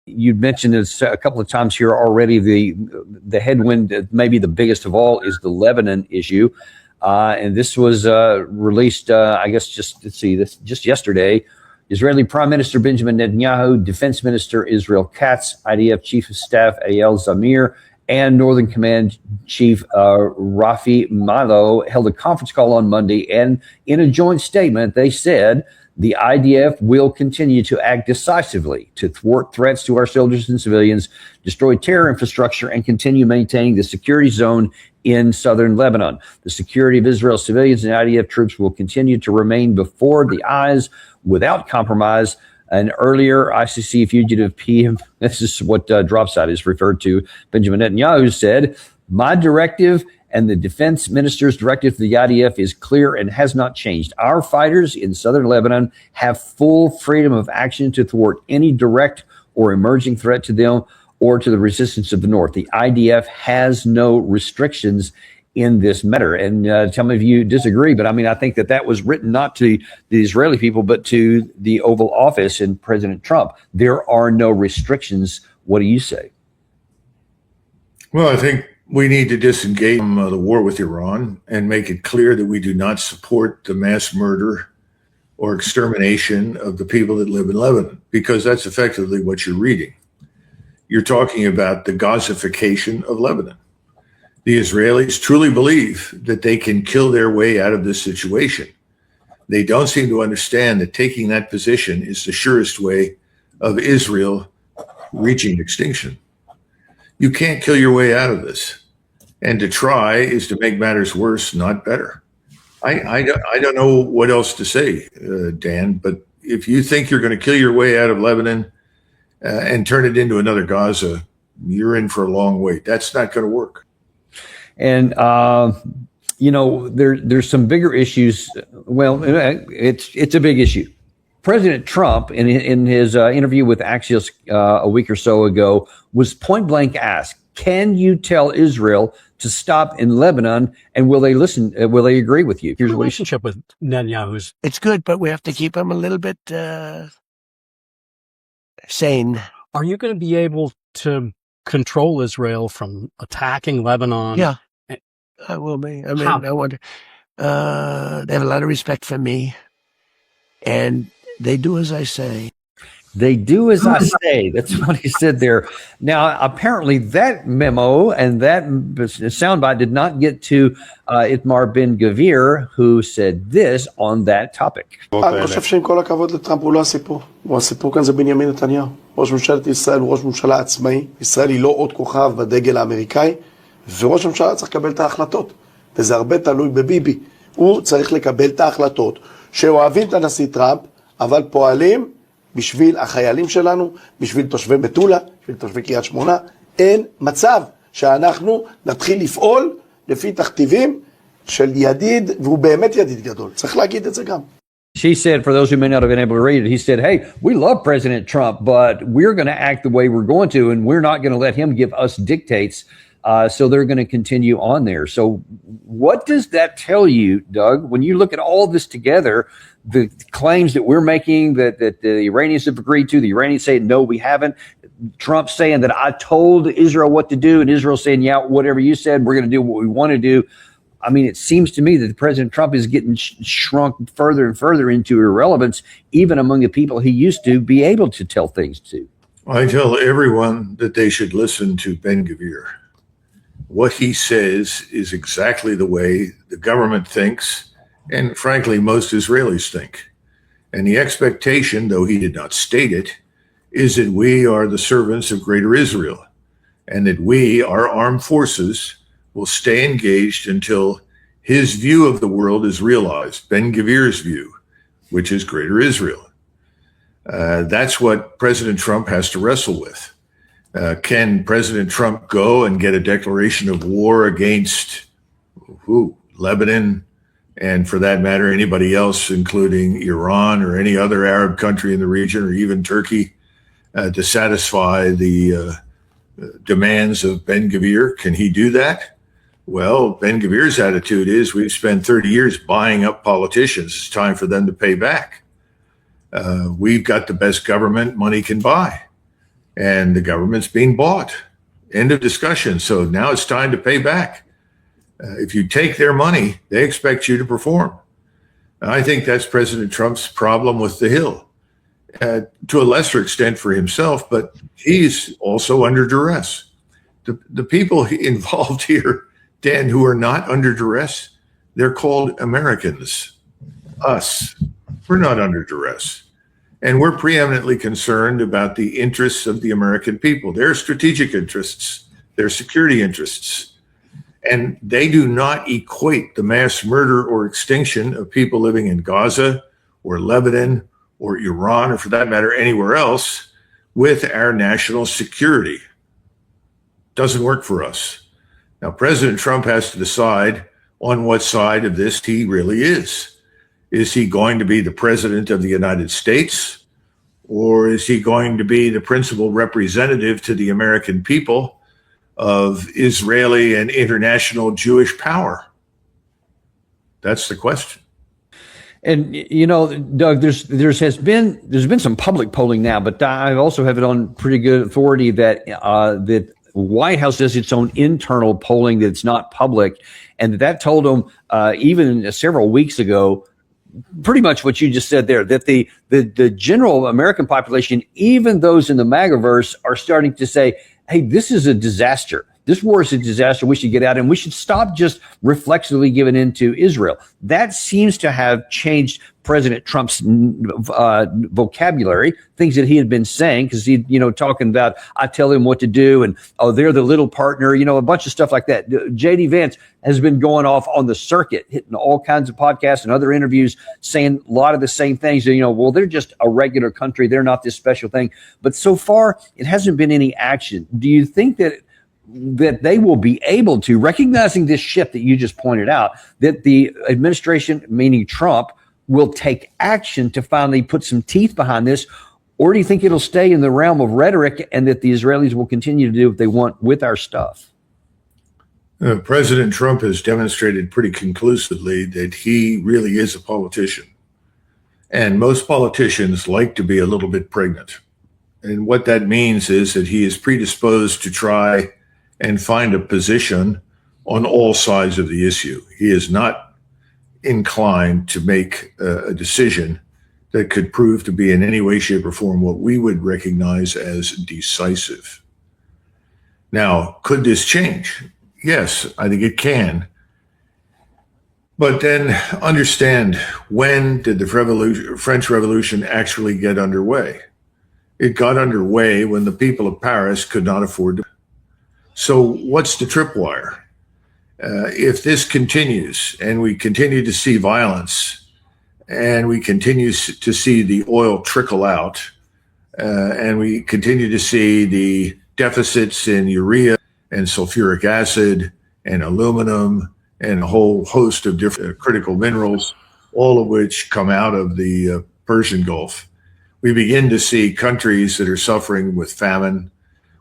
You'd mentioned this a couple of times here already. The headwind, maybe the biggest of all, is the Lebanon issue, and this was released, I guess, just yesterday. Israeli Prime Minister Benjamin Netanyahu, Defense Minister Israel Katz, IDF Chief of Staff Eyal Zamir, and Northern Command Chief Rafi Milo held a conference call on Monday, and in a joint statement, they said the IDF will continue to act decisively to thwart threats to our soldiers and civilians, destroy terror infrastructure, and continue maintaining the security zone in southern Lebanon. The security of Israel's civilians and IDF troops will continue to remain before the eyes without compromise. An earlier ICC fugitive PM, this is what Dropside is referred to, Benjamin Netanyahu said, my directive and the defense minister's directive to the IDF is clear and has not changed. Our fighters in southern Lebanon have full freedom of action to thwart any direct or emerging threat to them or to the resistance of the North. The IDF has no restrictions in this matter. And tell me if you disagree, but I mean, I think that was written not to the Israeli people, but to the Oval Office and President Trump. There are no restrictions. What do you say? Well, I think we need to disengage from the war with Iran and make it clear that we do not support the mass murder or extermination of the people that live in Lebanon, because that's effectively what you're reading. You're talking about the Gazification of Lebanon. The Israelis truly believe that they can kill their way out of this situation. They don't seem to understand that taking that position is the surest way of Israel reaching extinction. You can't kill your way out of this. And to try is to make matters worse, not better. I don't know what else to say, Dan, but if you think you're going to kill your way out of Lebanon and turn it into another Gaza, you're in for a long wait. That's not going to work. And, there's some bigger issues. Well, it's a big issue. President Trump, in his interview with Axios a week or so ago, was point blank asked, can you tell Israel to stop in Lebanon, and will they listen? Will they agree with you? Here's the relationship with Netanyahu's. It's good, but we have to keep him a little bit sane. Are you going to be able to control Israel from attacking Lebanon? Yeah, I will be. I mean, I wonder. They have a lot of respect for me, and they do as I say. They do as I say. That's what he said there. Now, apparently that memo and that soundbite did not get to Itamar Ben-Gvir, who said this on that topic. אני חושב שעם כל הכבוד לטראמפ הוא לא הסיפור. הסיפור כאן זה בנימין נתניהו. ראש ממשלת ישראל הוא ראש ממשלה עצמאי. ישראל היא לא עוד כוכב בדגל האמריקאי, וראש הממשלה צריך לקבל את ההחלטות. וזה הרבה תלוי בביבי. הוא צריך לקבל את ההחלטות שאוהבים את הנשיא טראמפ, אבל פועלים בשביל החיילים שלנו, בשביל תושבי מטולה, בשביל תושבי קריית שמונה. אין מצב שאנחנו נתחיל לפעול לפי תכתיבים של ידיד, והוא באמת ידיד גדול. צריך להגיד את זה גם. She said, for those who may not have been able to read it, he said, hey, we love President Trump, but we're going to act the way we're going to, and we're not going to let him give us dictates. So they're going to continue on there. So what does that tell you, Doug, when you look at all this together, the claims that we're making that the Iranians have agreed to, the Iranians saying, no, we haven't, Trump saying that I told Israel what to do, and Israel saying, yeah, whatever you said, we're going to do what we want to do. I mean, it seems to me that President Trump is getting shrunk further and further into irrelevance, even among the people he used to be able to tell things to. I tell everyone that they should listen to Ben-Gvir. What he says is exactly the way the government thinks, and frankly, most Israelis think. And the expectation, though he did not state it, is that we are the servants of Greater Israel, and that we, our armed forces, will stay engaged until his view of the world is realized, Ben-Gvir's view, which is Greater Israel. That's what President Trump has to wrestle with. Can President Trump go and get a declaration of war against Lebanon, and for that matter, anybody else, including Iran or any other Arab country in the region, or even Turkey, to satisfy the demands of Ben-Gvir? Can he do that? Well, Ben-Gvir's attitude is we've spent 30 years buying up politicians. It's time for them to pay back. We've got the best government money can buy. and the government's being bought. End of discussion. So now it's time to pay back. If you take their money, they expect you to perform. And I think that's President Trump's problem with the Hill, to a lesser extent for himself, but he's also under duress. The people involved here, Dan, who are not under duress, they're called Americans, us. We're not under duress. And we're preeminently concerned about the interests of the American people, their strategic interests, their security interests. And they do not equate the mass murder or extinction of people living in Gaza or Lebanon or Iran, or for that matter, anywhere else, with our national security. Doesn't work for us. Now, President Trump has to decide on what side of this he really is. Is he going to be the president of the United States, or is he going to be the principal representative to the American people of Israeli and international Jewish power? That's the question. And you know, Doug, there's been some public polling now, but I also have it on pretty good authority that that White House does its own internal polling that's not public, and that told them even several weeks ago, pretty much what you just said there, that the general American population, even those in the MAGAverse, are starting to say, hey, this is a disaster. This war is a disaster. We should get out, and we should stop just reflexively giving in to Israel. That seems to have changed President Trump's vocabulary, things that he had been saying, because he, talking about, I tell them what to do, and they're the little partner, a bunch of stuff like that. J.D. Vance has been going off on the circuit, hitting all kinds of podcasts and other interviews, saying a lot of the same things. Well, they're just a regular country. They're not this special thing. But so far, it hasn't been any action. Do you think that they will be able to, recognizing this shift that you just pointed out, that the administration, meaning Trump, will take action to finally put some teeth behind this? Or do you think it'll stay in the realm of rhetoric and that the Israelis will continue to do what they want with our stuff? President Trump has demonstrated pretty conclusively that he really is a politician. And most politicians like to be a little bit pregnant. And what that means is that he is predisposed to try and find a position on all sides of the issue. He is not inclined to make a decision that could prove to be in any way, shape, or form what we would recognize as decisive. Now, could this change? Yes, I think it can. But then understand, when did the French Revolution actually get underway? It got underway when the people of Paris could not afford to. So what's the tripwire? If this continues and we continue to see violence and we continue to see the oil trickle out and we continue to see the deficits in urea and sulfuric acid and aluminum and a whole host of different critical minerals, all of which come out of the Persian Gulf, we begin to see countries that are suffering with famine.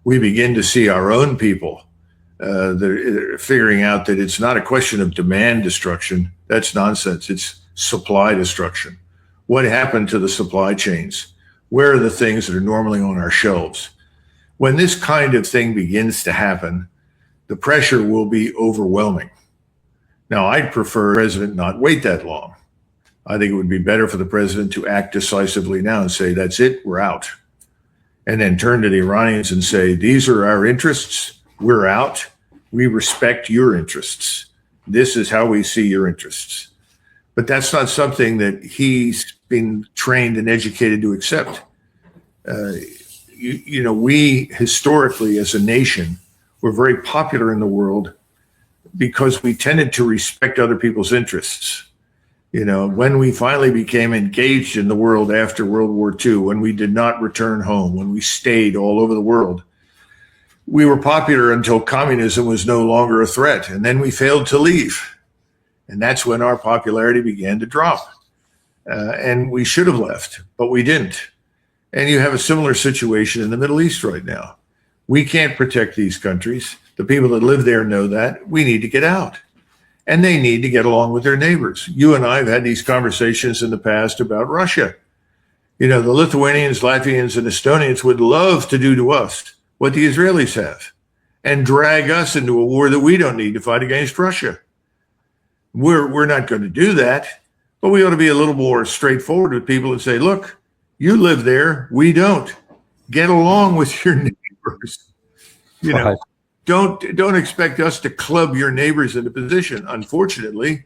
We begin to see our own people that are figuring out that it's not a question of demand destruction. That's nonsense. It's supply destruction. What happened to the supply chains? Where are the things that are normally on our shelves? When this kind of thing begins to happen, the pressure will be overwhelming. Now, I'd prefer the president not wait that long. I think it would be better for the president to act decisively now and say, that's it, we're out. And then turn to the Iranians and say, these are our interests, we're out, we respect your interests. This is how we see your interests. But that's not something that he's been trained and educated to accept. We historically as a nation were very popular in the world because we tended to respect other people's interests. When we finally became engaged in the world after World War II, when we did not return home, when we stayed all over the world, we were popular until communism was no longer a threat. And then we failed to leave. And that's when our popularity began to drop. And we should have left, but we didn't. And you have a similar situation in the Middle East right now. We can't protect these countries. The people that live there know that. We need to get out. And they need to get along with their neighbors. You and I have had these conversations in the past about Russia. The Lithuanians, Latvians, and Estonians would love to do to us what the Israelis have and drag us into a war that we don't need to fight against Russia. We're not going to do that, but we ought to be a little more straightforward with people and say, look, you live there, we don't. Get along with your neighbors. Right. Don't expect us to club your neighbors into position. Unfortunately,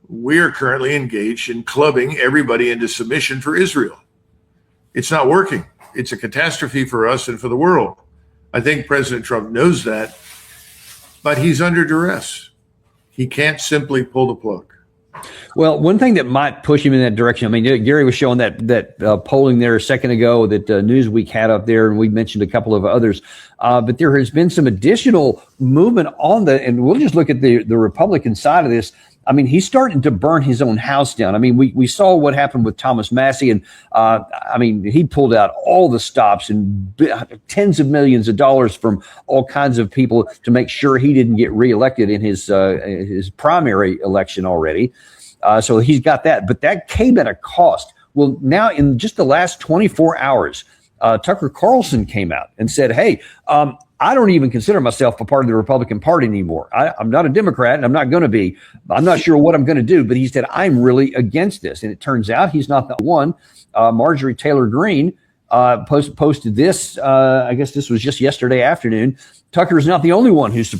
we are currently engaged in clubbing everybody into submission for Israel. It's not working. It's a catastrophe for us and for the world. I think President Trump knows that, but he's under duress. He can't simply pull the plug. Well, one thing that might push him in that direction, I mean, Gary was showing that polling there a second ago that Newsweek had up there, and we mentioned a couple of others. But there has been some additional movement on and we'll just look at the Republican side of this. I mean, he's starting to burn his own house down. I mean, we saw what happened with Thomas Massie, and I mean, he pulled out all the stops and tens of millions of dollars from all kinds of people to make sure he didn't get reelected in his primary election already. So he's got that, but that came at a cost. Well, now in just the last 24 hours, Tucker Carlson came out and said, hey, I don't even consider myself a part of the Republican Party anymore. I'm not a Democrat, and I'm not going to be. I'm not sure what I'm going to do, but he said, I'm really against this. And it turns out he's not the one. Marjorie Taylor Greene posted this. I guess this was just yesterday afternoon. Tucker is not the only one who's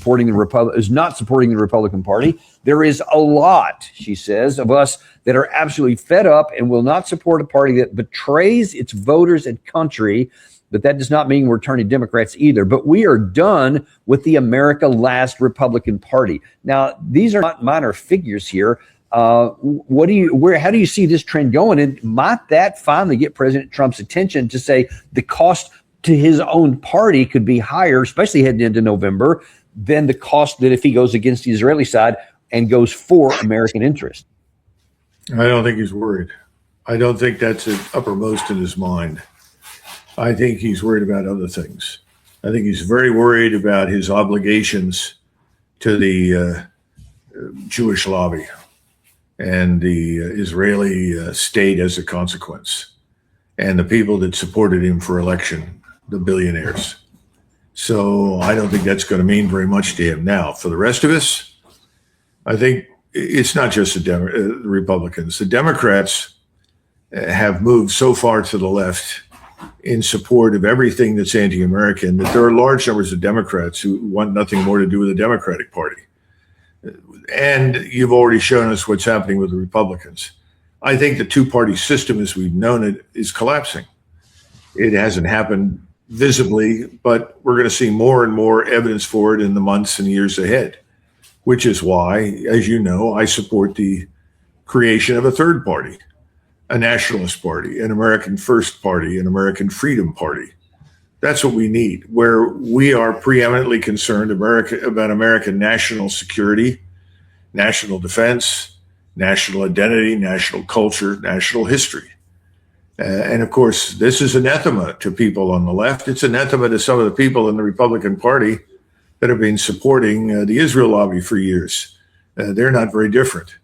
not supporting the Republican Party. There is a lot, she says, of us that are absolutely fed up and will not support a party that betrays its voters and country. But that does not mean we're turning Democrats either. But we are done with the America Last Republican Party. Now, these are not minor figures here. How do you see this trend going? And might that finally get President Trump's attention to say the cost to his own party could be higher, especially heading into November, than the cost that if he goes against the Israeli side and goes for American interest? I don't think he's worried. I don't think that's uppermost in his mind. I think he's worried about other things. I think he's very worried about his obligations to the Jewish lobby and the Israeli state as a consequence, and the people that supported him for election, the billionaires. So I don't think that's going to mean very much to him. Now, for the rest of us, I think it's not just the Republicans. The Democrats have moved so far to the left in support of everything that's anti-American that there are large numbers of Democrats who want nothing more to do with the Democratic Party. And you've already shown us what's happening with the Republicans. I think the two-party system as we've known it is collapsing. It hasn't happened visibly, but we're going to see more and more evidence for it in the months and years ahead, which is why, as you know, I support the creation of a third party, a nationalist party, an American First Party, an American Freedom Party. That's what we need, where we are preeminently concerned about American national security, national defense, national identity, national culture, national history. And of course, this is anathema to people on the left. It's anathema to some of the people in the Republican Party that have been supporting the Israel lobby for years. They're not very different.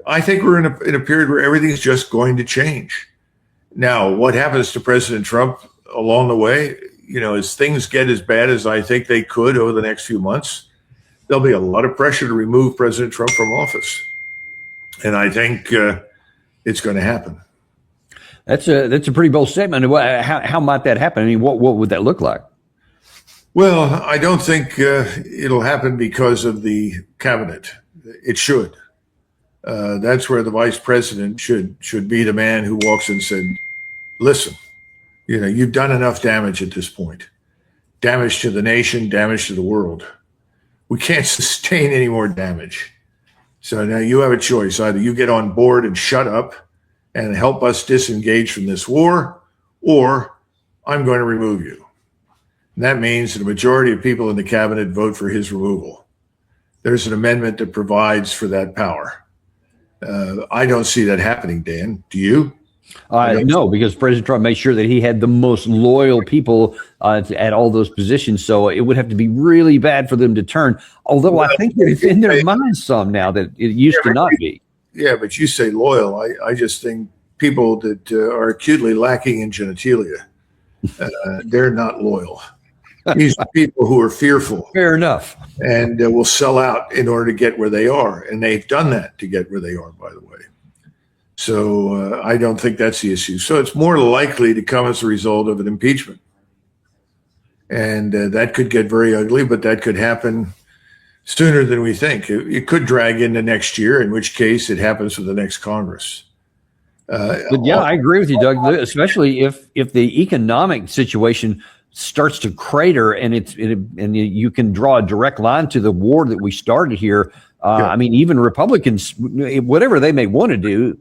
I think we're in a period where everything's just going to change. Now, what happens to President Trump along the way? As things get as bad as I think they could over the next few months, there'll be a lot of pressure to remove President Trump from office. And I think it's going to happen. That's a pretty bold statement. How might that happen? I mean, what would that look like? Well, I don't think it'll happen because of the cabinet. It should. That's where the vice president should be the man who walks and said, listen, you've done enough damage at this point. Damage to the nation, damage to the world. We can't sustain any more damage. So now you have a choice. Either you get on board and shut up and help us disengage from this war, or I'm going to remove you. And that means that a majority of people in the cabinet vote for his removal. There's an amendment that provides for that power. I don't see that happening, Dan. Do you? No, because President Trump made sure that he had the most loyal people at all those positions. So it would have to be really bad for them to turn. Although I think it's in their minds some now that it used to not be. Yeah, but you say loyal. I just think people that are acutely lacking in genitalia. They're not loyal. These are people who are fearful. Fair enough. And will sell out in order to get where they are. And they've done that to get where they are, by the way. So I don't think that's the issue. So it's more likely to come as a result of an impeachment. And that could get very ugly, but that could happen sooner than we think. It could drag into next year, in which case it happens with the next Congress. But yeah, I agree with you, Doug, especially if the economic situation starts to crater and and you can draw a direct line to the war that we started here. I mean, even Republicans, whatever they may want to do,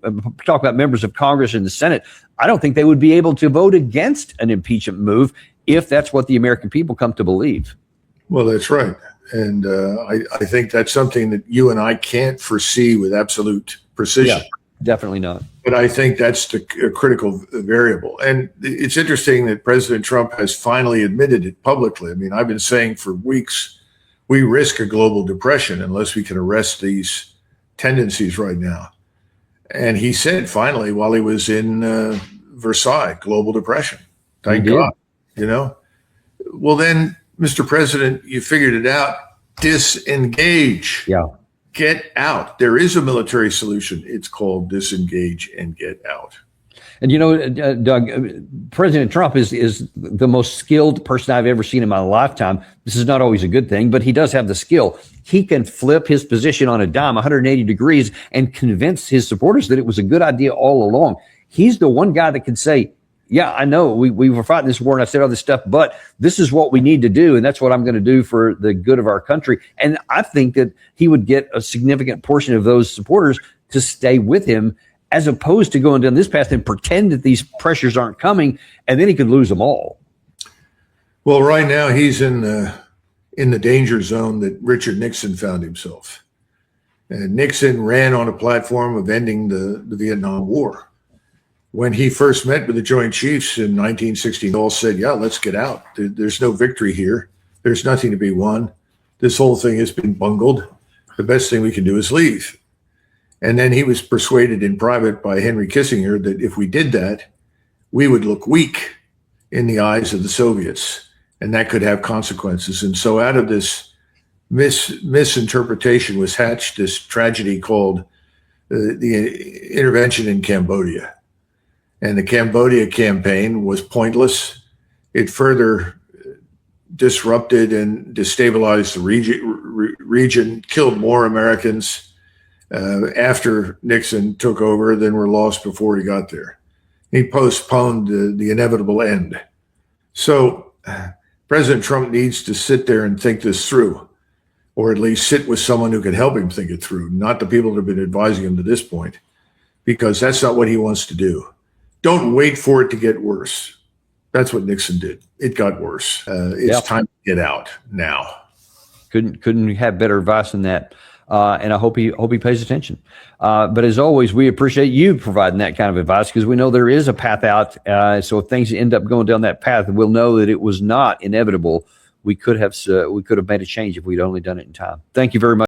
talk about members of Congress and the Senate, I don't think they would be able to vote against an impeachment move if that's what the American people come to believe. Well, that's right. And I think that's something that you and I can't foresee with absolute precision. Yeah, definitely not. But I think that's the critical variable. And it's interesting that President Trump has finally admitted it publicly. I mean, I've been saying for weeks, we risk a global depression unless we can arrest these tendencies right now. And he said finally, while he was in Versailles, global depression. Thank God, you know. Well, then, Mr. President, you figured it out. Disengage. Yeah. Get out. There is a military solution. It's called disengage and get out. And, you know, Doug, President Trump is the most skilled person I've ever seen in my lifetime. This is not always a good thing, but he does have the skill. He can flip his position on a dime 180 degrees and convince his supporters that it was a good idea all along. He's the one guy that can say, yeah, I know we were fighting this war and I said all this stuff, but this is what we need to do. And that's what I'm going to do for the good of our country. And I think that he would get a significant portion of those supporters to stay with him, as opposed to going down this path and pretend that these pressures aren't coming, and then he could lose them all. Well, right now he's in the danger zone that Richard Nixon found himself. And Nixon ran on a platform of ending the Vietnam War. When he first met with the Joint Chiefs in 1960, they all said, yeah, let's get out. There's no victory here. There's nothing to be won. This whole thing has been bungled. The best thing we can do is leave. And then he was persuaded in private by Henry Kissinger that if we did that, we would look weak in the eyes of the Soviets, and that could have consequences. And so out of this misinterpretation was hatched this tragedy called the intervention in Cambodia. And the Cambodia campaign was pointless. It further disrupted and destabilized the region, killed more Americans after Nixon took over than were lost before he got there. He postponed the inevitable end. So President Trump needs to sit there and think this through, or at least sit with someone who can help him think it through, not the people that have been advising him to this point, because that's not what he wants to do. Don't wait for it to get worse. That's what Nixon did. It got worse. It's time to get out now. Couldn't have better advice than that. And I hope he pays attention. But as always, we appreciate you providing that kind of advice, because we know there is a path out. So if things end up going down that path, we'll know that it was not inevitable. We could have made a change if we'd only done it in time. Thank you very much.